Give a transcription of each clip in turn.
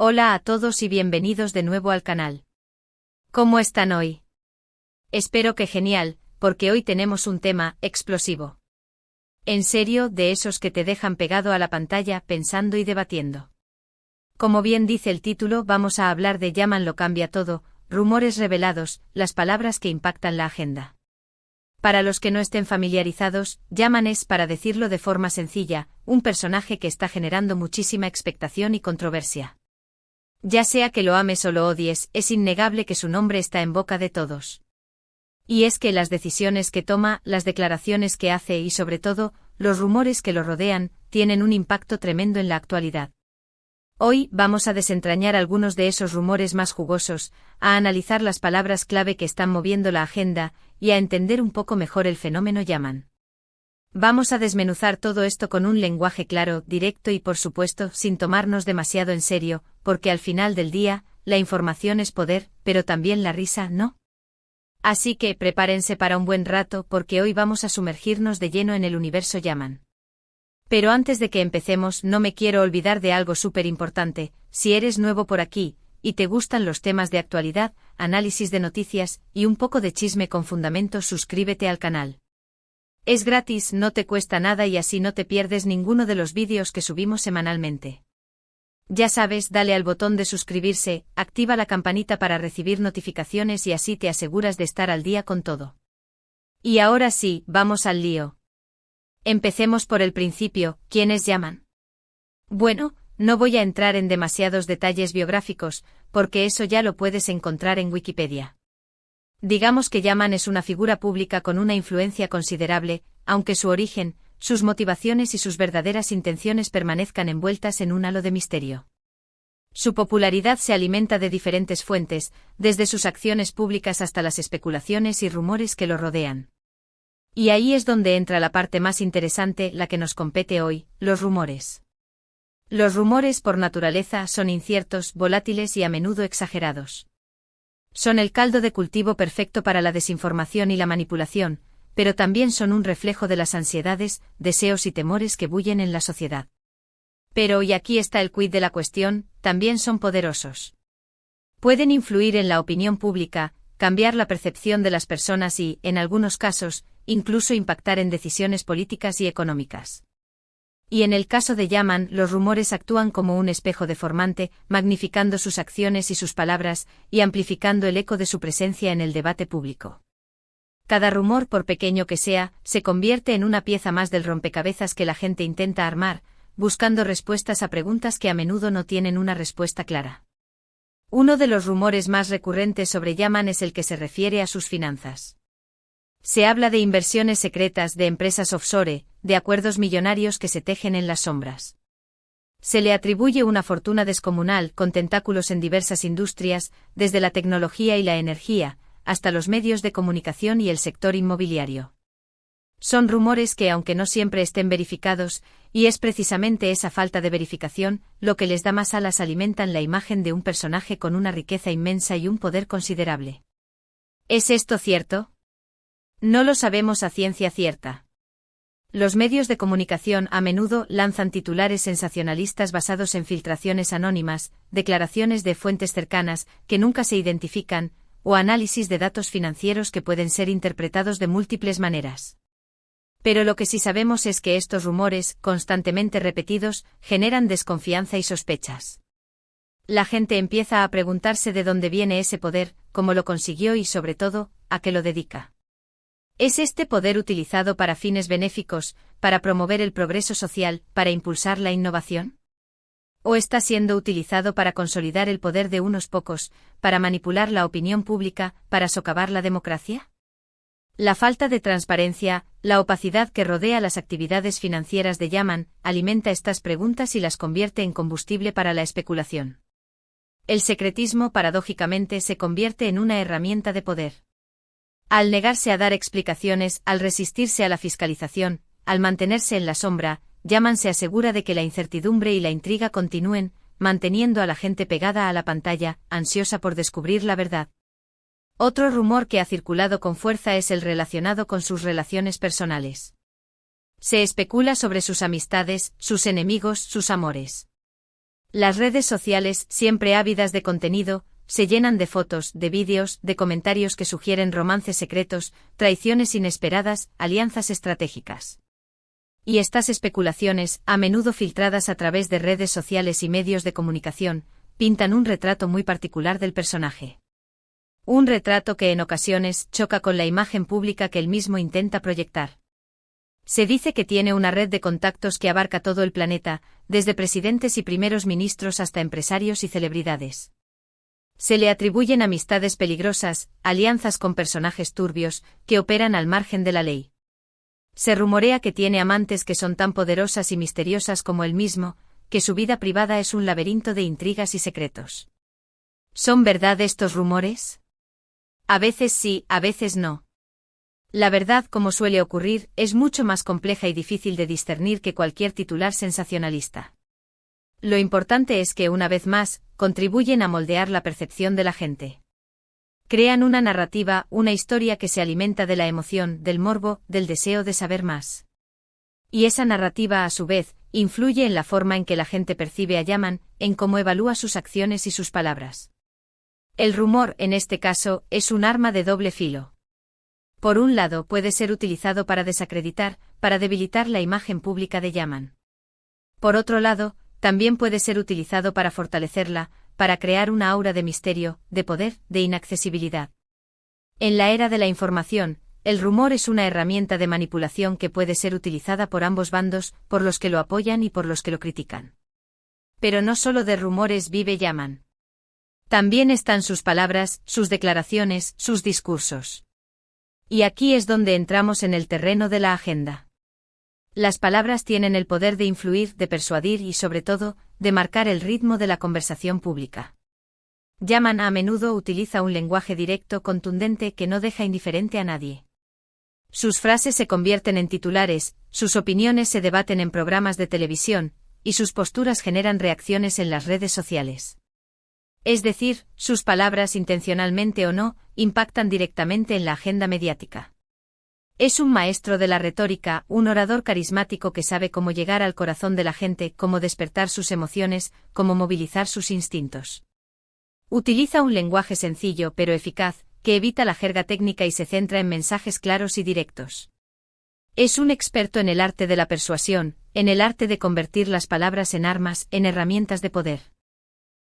Hola a todos y bienvenidos de nuevo al canal. ¿Cómo están hoy? Espero que genial, porque hoy tenemos un tema explosivo. En serio, de esos que te dejan pegado a la pantalla pensando y debatiendo. Como bien dice el título, vamos a hablar de Yaman lo cambia todo, rumores revelados, las palabras que impactan la agenda. Para los que no estén familiarizados, Yaman es, para decirlo de forma sencilla, un personaje que está generando muchísima expectación y controversia. Ya sea que lo ames o lo odies, es innegable que su nombre está en boca de todos. Y es que las decisiones que toma, las declaraciones que hace y sobre todo, los rumores que lo rodean, tienen un impacto tremendo en la actualidad. Hoy vamos a desentrañar algunos de esos rumores más jugosos, a analizar las palabras clave que están moviendo la agenda, y a entender un poco mejor el fenómeno Yaman. Vamos a desmenuzar todo esto con un lenguaje claro, directo y por supuesto, sin tomarnos demasiado en serio, porque al final del día, la información es poder, pero también la risa, ¿no? Así que prepárense para un buen rato porque hoy vamos a sumergirnos de lleno en el universo Yaman. Pero antes de que empecemos, no me quiero olvidar de algo súper importante: si eres nuevo por aquí, y te gustan los temas de actualidad, análisis de noticias, y un poco de chisme con fundamentos, suscríbete al canal. Es gratis, no te cuesta nada y así no te pierdes ninguno de los vídeos que subimos semanalmente. Ya sabes, dale al botón de suscribirse, activa la campanita para recibir notificaciones y así te aseguras de estar al día con todo. Y ahora sí, vamos al lío. Empecemos por el principio, ¿quiénes Yaman? Bueno, no voy a entrar en demasiados detalles biográficos, porque eso ya lo puedes encontrar en Wikipedia. Digamos que Yaman es una figura pública con una influencia considerable, aunque su origen, sus motivaciones y sus verdaderas intenciones permanezcan envueltas en un halo de misterio. Su popularidad se alimenta de diferentes fuentes, desde sus acciones públicas hasta las especulaciones y rumores que lo rodean. Y ahí es donde entra la parte más interesante, la que nos compete hoy, los rumores. Los rumores por naturaleza son inciertos, volátiles y a menudo exagerados. Son el caldo de cultivo perfecto para la desinformación y la manipulación, pero también son un reflejo de las ansiedades, deseos y temores que bullen en la sociedad. Pero, y aquí está el quid de la cuestión, también son poderosos. Pueden influir en la opinión pública, cambiar la percepción de las personas y, en algunos casos, incluso impactar en decisiones políticas y económicas. Y en el caso de Yaman, los rumores actúan como un espejo deformante, magnificando sus acciones y sus palabras, y amplificando el eco de su presencia en el debate público. Cada rumor, por pequeño que sea, se convierte en una pieza más del rompecabezas que la gente intenta armar, buscando respuestas a preguntas que a menudo no tienen una respuesta clara. Uno de los rumores más recurrentes sobre Yaman es el que se refiere a sus finanzas. Se habla de inversiones secretas, de empresas offshore, de acuerdos millonarios que se tejen en las sombras. Se le atribuye una fortuna descomunal, con tentáculos en diversas industrias, desde la tecnología y la energía, hasta los medios de comunicación y el sector inmobiliario. Son rumores que, aunque no siempre estén verificados, y es precisamente esa falta de verificación, lo que les da más alas, alimentan la imagen de un personaje con una riqueza inmensa y un poder considerable. ¿Es esto cierto? No lo sabemos a ciencia cierta. Los medios de comunicación a menudo lanzan titulares sensacionalistas basados en filtraciones anónimas, declaraciones de fuentes cercanas, que nunca se identifican, o análisis de datos financieros que pueden ser interpretados de múltiples maneras. Pero lo que sí sabemos es que estos rumores, constantemente repetidos, generan desconfianza y sospechas. La gente empieza a preguntarse de dónde viene ese poder, cómo lo consiguió y sobre todo, a qué lo dedica. ¿Es este poder utilizado para fines benéficos, para promover el progreso social, para impulsar la innovación? ¿O está siendo utilizado para consolidar el poder de unos pocos, para manipular la opinión pública, para socavar la democracia? La falta de transparencia, la opacidad que rodea las actividades financieras de Yaman, alimenta estas preguntas y las convierte en combustible para la especulación. El secretismo, paradójicamente, se convierte en una herramienta de poder. Al negarse a dar explicaciones, al resistirse a la fiscalización, al mantenerse en la sombra, Yaman se asegura de que la incertidumbre y la intriga continúen, manteniendo a la gente pegada a la pantalla, ansiosa por descubrir la verdad. Otro rumor que ha circulado con fuerza es el relacionado con sus relaciones personales. Se especula sobre sus amistades, sus enemigos, sus amores. Las redes sociales, siempre ávidas de contenido, se llenan de fotos, de vídeos, de comentarios que sugieren romances secretos, traiciones inesperadas, alianzas estratégicas. Y estas especulaciones, a menudo filtradas a través de redes sociales y medios de comunicación, pintan un retrato muy particular del personaje. Un retrato que en ocasiones choca con la imagen pública que él mismo intenta proyectar. Se dice que tiene una red de contactos que abarca todo el planeta, desde presidentes y primeros ministros hasta empresarios y celebridades. Se le atribuyen amistades peligrosas, alianzas con personajes turbios, que operan al margen de la ley. Se rumorea que tiene amantes que son tan poderosas y misteriosas como él mismo, que su vida privada es un laberinto de intrigas y secretos. ¿Son verdad estos rumores? A veces sí, a veces no. La verdad, como suele ocurrir, es mucho más compleja y difícil de discernir que cualquier titular sensacionalista. Lo importante es que, una vez más, contribuyen a moldear la percepción de la gente. Crean una narrativa, una historia que se alimenta de la emoción, del morbo, del deseo de saber más. Y esa narrativa, a su vez, influye en la forma en que la gente percibe a Yaman, en cómo evalúa sus acciones y sus palabras. El rumor, en este caso, es un arma de doble filo. Por un lado, puede ser utilizado para desacreditar, para debilitar la imagen pública de Yaman. Por otro lado, también puede ser utilizado para fortalecerla, para crear una aura de misterio, de poder, de inaccesibilidad. En la era de la información, el rumor es una herramienta de manipulación que puede ser utilizada por ambos bandos, por los que lo apoyan y por los que lo critican. Pero no solo de rumores vive Yaman. También están sus palabras, sus declaraciones, sus discursos. Y aquí es donde entramos en el terreno de la agenda. Las palabras tienen el poder de influir, de persuadir y, sobre todo, de marcar el ritmo de la conversación pública. Yaman a menudo utiliza un lenguaje directo, contundente, que no deja indiferente a nadie. Sus frases se convierten en titulares, sus opiniones se debaten en programas de televisión, y sus posturas generan reacciones en las redes sociales. Es decir, sus palabras, intencionalmente o no, impactan directamente en la agenda mediática. Es un maestro de la retórica, un orador carismático que sabe cómo llegar al corazón de la gente, cómo despertar sus emociones, cómo movilizar sus instintos. Utiliza un lenguaje sencillo pero eficaz, que evita la jerga técnica y se centra en mensajes claros y directos. Es un experto en el arte de la persuasión, en el arte de convertir las palabras en armas, en herramientas de poder.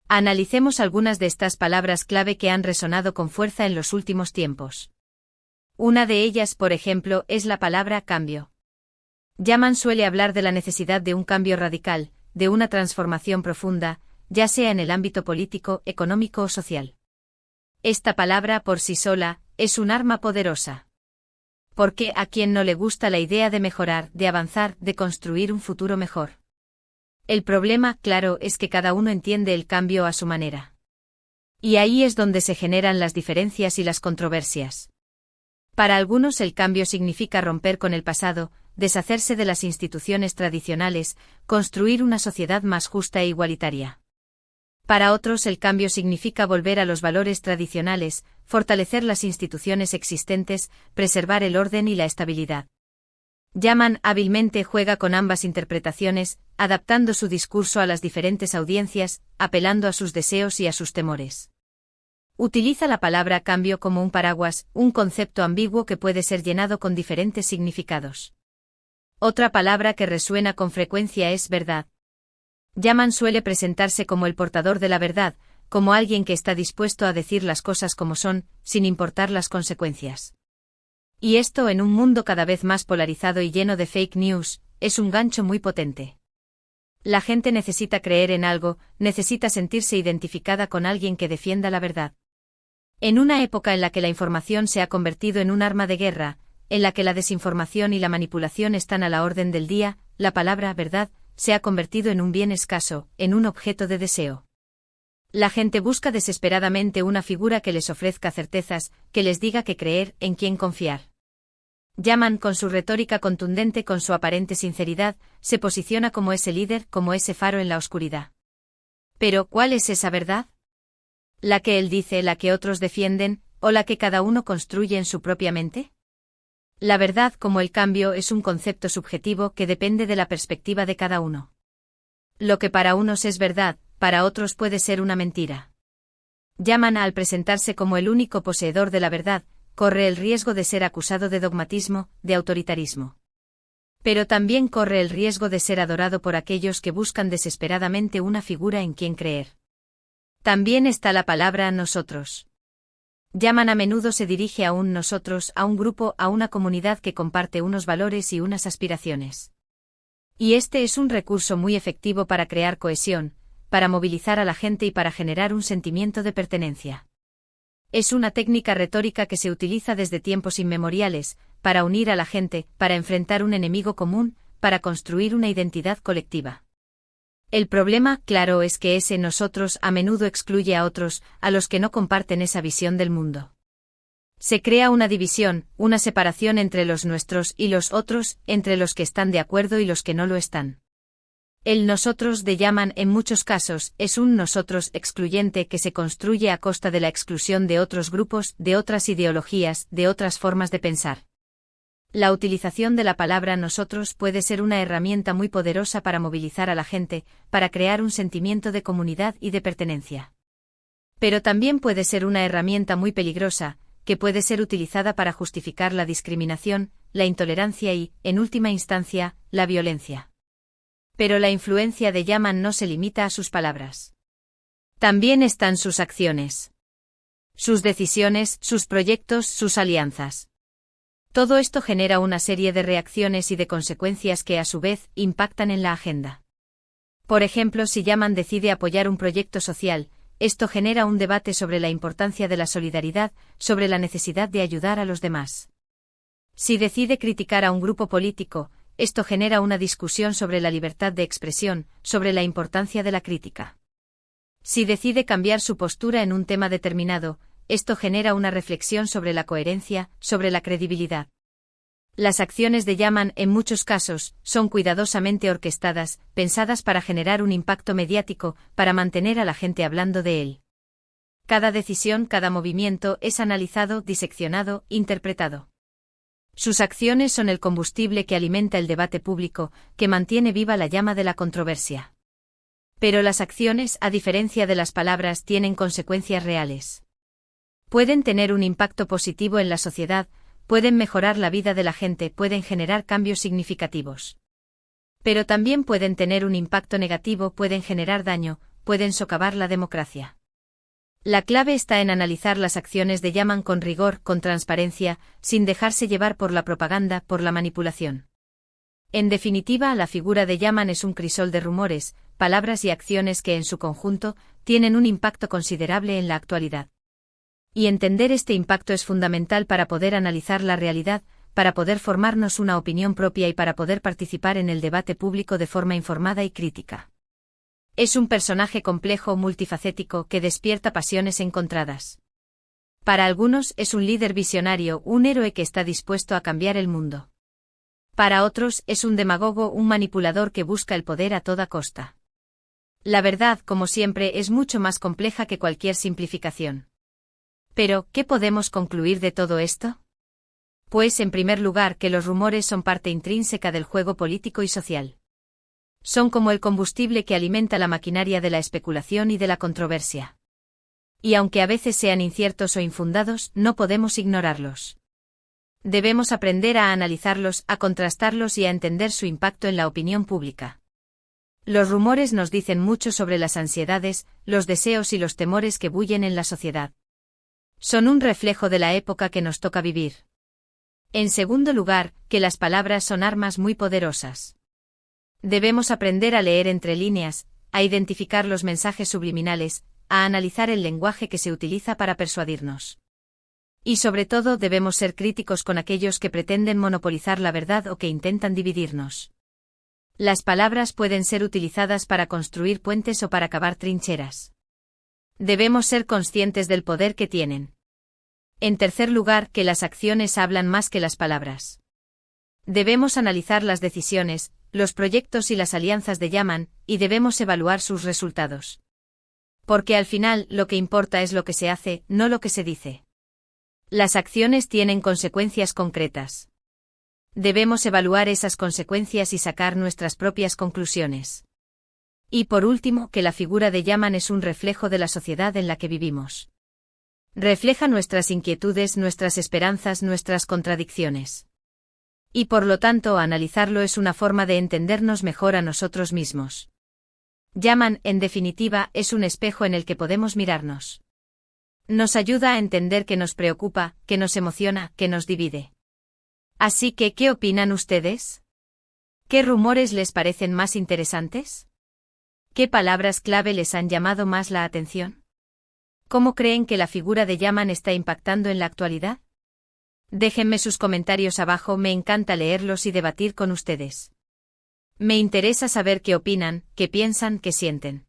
Analicemos algunas de estas palabras clave que han resonado con fuerza en los últimos tiempos. Una de ellas, por ejemplo, es la palabra cambio. Yaman suele hablar de la necesidad de un cambio radical, de una transformación profunda, ya sea en el ámbito político, económico o social. Esta palabra por sí sola es un arma poderosa. Porque a quien no le gusta la idea de mejorar, de avanzar, de construir un futuro mejor. El problema, claro, es que cada uno entiende el cambio a su manera. Y ahí es donde se generan las diferencias y las controversias. Para algunos el cambio significa romper con el pasado, deshacerse de las instituciones tradicionales, construir una sociedad más justa e igualitaria. Para otros el cambio significa volver a los valores tradicionales, fortalecer las instituciones existentes, preservar el orden y la estabilidad. Yaman hábilmente juega con ambas interpretaciones, adaptando su discurso a las diferentes audiencias, apelando a sus deseos y a sus temores. Utiliza la palabra cambio como un paraguas, un concepto ambiguo que puede ser llenado con diferentes significados. Otra palabra que resuena con frecuencia es verdad. Yaman suele presentarse como el portador de la verdad, como alguien que está dispuesto a decir las cosas como son, sin importar las consecuencias. Y esto, en un mundo cada vez más polarizado y lleno de fake news, es un gancho muy potente. La gente necesita creer en algo, necesita sentirse identificada con alguien que defienda la verdad. En una época en la que la información se ha convertido en un arma de guerra, en la que la desinformación y la manipulación están a la orden del día, la palabra verdad se ha convertido en un bien escaso, en un objeto de deseo. La gente busca desesperadamente una figura que les ofrezca certezas, que les diga qué creer, en quién confiar. Yaman, con su retórica contundente, con su aparente sinceridad, se posiciona como ese líder, como ese faro en la oscuridad. Pero, ¿cuál es esa verdad? ¿La que él dice, la que otros defienden, o la que cada uno construye en su propia mente? La verdad, como el cambio, es un concepto subjetivo que depende de la perspectiva de cada uno. Lo que para unos es verdad, para otros puede ser una mentira. Yaman, al presentarse como el único poseedor de la verdad, corre el riesgo de ser acusado de dogmatismo, de autoritarismo. Pero también corre el riesgo de ser adorado por aquellos que buscan desesperadamente una figura en quien creer. También está la palabra nosotros. Yaman a menudo se dirige a un nosotros, a un grupo, a una comunidad que comparte unos valores y unas aspiraciones. Y este es un recurso muy efectivo para crear cohesión, para movilizar a la gente y para generar un sentimiento de pertenencia. Es una técnica retórica que se utiliza desde tiempos inmemoriales, para unir a la gente, para enfrentar un enemigo común, para construir una identidad colectiva. El problema, claro, es que ese nosotros a menudo excluye a otros, a los que no comparten esa visión del mundo. Se crea una división, una separación entre los nuestros y los otros, entre los que están de acuerdo y los que no lo están. El nosotros de Yaman en muchos casos es un nosotros excluyente que se construye a costa de la exclusión de otros grupos, de otras ideologías, de otras formas de pensar. La utilización de la palabra nosotros puede ser una herramienta muy poderosa para movilizar a la gente, para crear un sentimiento de comunidad y de pertenencia. Pero también puede ser una herramienta muy peligrosa, que puede ser utilizada para justificar la discriminación, la intolerancia y, en última instancia, la violencia. Pero la influencia de Yaman no se limita a sus palabras. También están sus acciones. Sus decisiones, sus proyectos, sus alianzas. Todo esto genera una serie de reacciones y de consecuencias que a su vez impactan en la agenda. Por ejemplo, si Yaman decide apoyar un proyecto social, esto genera un debate sobre la importancia de la solidaridad, sobre la necesidad de ayudar a los demás. Si decide criticar a un grupo político, esto genera una discusión sobre la libertad de expresión, sobre la importancia de la crítica. Si decide cambiar su postura en un tema determinado, esto genera una reflexión sobre la coherencia, sobre la credibilidad. Las acciones de Yaman, en muchos casos, son cuidadosamente orquestadas, pensadas para generar un impacto mediático, para mantener a la gente hablando de él. Cada decisión, cada movimiento es analizado, diseccionado, interpretado. Sus acciones son el combustible que alimenta el debate público, que mantiene viva la llama de la controversia. Pero las acciones, a diferencia de las palabras, tienen consecuencias reales. Pueden tener un impacto positivo en la sociedad, pueden mejorar la vida de la gente, pueden generar cambios significativos. Pero también pueden tener un impacto negativo, pueden generar daño, pueden socavar la democracia. La clave está en analizar las acciones de Yaman con rigor, con transparencia, sin dejarse llevar por la propaganda, por la manipulación. En definitiva, la figura de Yaman es un crisol de rumores, palabras y acciones que en su conjunto tienen un impacto considerable en la actualidad. Y entender este impacto es fundamental para poder analizar la realidad, para poder formarnos una opinión propia y para poder participar en el debate público de forma informada y crítica. Es un personaje complejo, multifacético, que despierta pasiones encontradas. Para algunos es un líder visionario, un héroe que está dispuesto a cambiar el mundo. Para otros es un demagogo, un manipulador que busca el poder a toda costa. La verdad, como siempre, es mucho más compleja que cualquier simplificación. Pero, ¿qué podemos concluir de todo esto? Pues, en primer lugar, que los rumores son parte intrínseca del juego político y social. Son como el combustible que alimenta la maquinaria de la especulación y de la controversia. Y aunque a veces sean inciertos o infundados, no podemos ignorarlos. Debemos aprender a analizarlos, a contrastarlos y a entender su impacto en la opinión pública. Los rumores nos dicen mucho sobre las ansiedades, los deseos y los temores que bullen en la sociedad. Son un reflejo de la época que nos toca vivir. En segundo lugar, que las palabras son armas muy poderosas. Debemos aprender a leer entre líneas, a identificar los mensajes subliminales, a analizar el lenguaje que se utiliza para persuadirnos. Y sobre todo debemos ser críticos con aquellos que pretenden monopolizar la verdad o que intentan dividirnos. Las palabras pueden ser utilizadas para construir puentes o para cavar trincheras. Debemos ser conscientes del poder que tienen. En tercer lugar, que las acciones hablan más que las palabras. Debemos analizar las decisiones, los proyectos y las alianzas de Yaman, y debemos evaluar sus resultados. Porque al final, lo que importa es lo que se hace, no lo que se dice. Las acciones tienen consecuencias concretas. Debemos evaluar esas consecuencias y sacar nuestras propias conclusiones. Y por último, que la figura de Yaman es un reflejo de la sociedad en la que vivimos. Refleja nuestras inquietudes, nuestras esperanzas, nuestras contradicciones. Y por lo tanto, analizarlo es una forma de entendernos mejor a nosotros mismos. Yaman, en definitiva, es un espejo en el que podemos mirarnos. Nos ayuda a entender qué nos preocupa, qué nos emociona, qué nos divide. Así que, ¿qué opinan ustedes? ¿Qué rumores les parecen más interesantes? ¿Qué palabras clave les han llamado más la atención? ¿Cómo creen que la figura de Yaman está impactando en la actualidad? Déjenme sus comentarios abajo, me encanta leerlos y debatir con ustedes. Me interesa saber qué opinan, qué piensan, qué sienten.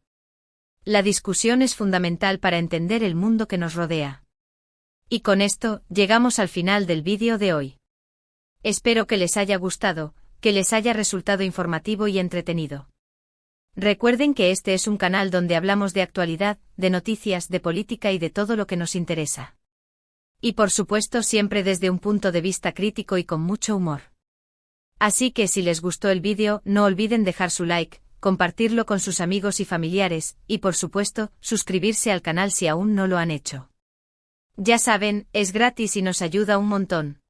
La discusión es fundamental para entender el mundo que nos rodea. Y con esto, llegamos al final del vídeo de hoy. Espero que les haya gustado, que les haya resultado informativo y entretenido. Recuerden que este es un canal donde hablamos de actualidad, de noticias, de política y de todo lo que nos interesa. Y por supuesto siempre desde un punto de vista crítico y con mucho humor. Así que si les gustó el vídeo, no olviden dejar su like, compartirlo con sus amigos y familiares, y por supuesto, suscribirse al canal si aún no lo han hecho. Ya saben, es gratis y nos ayuda un montón.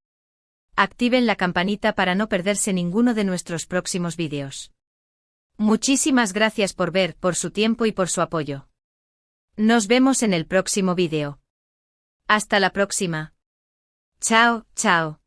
Activen la campanita para no perderse ninguno de nuestros próximos vídeos. Muchísimas gracias por ver, por su tiempo y por su apoyo. Nos vemos en el próximo vídeo. Hasta la próxima. Chao, chao.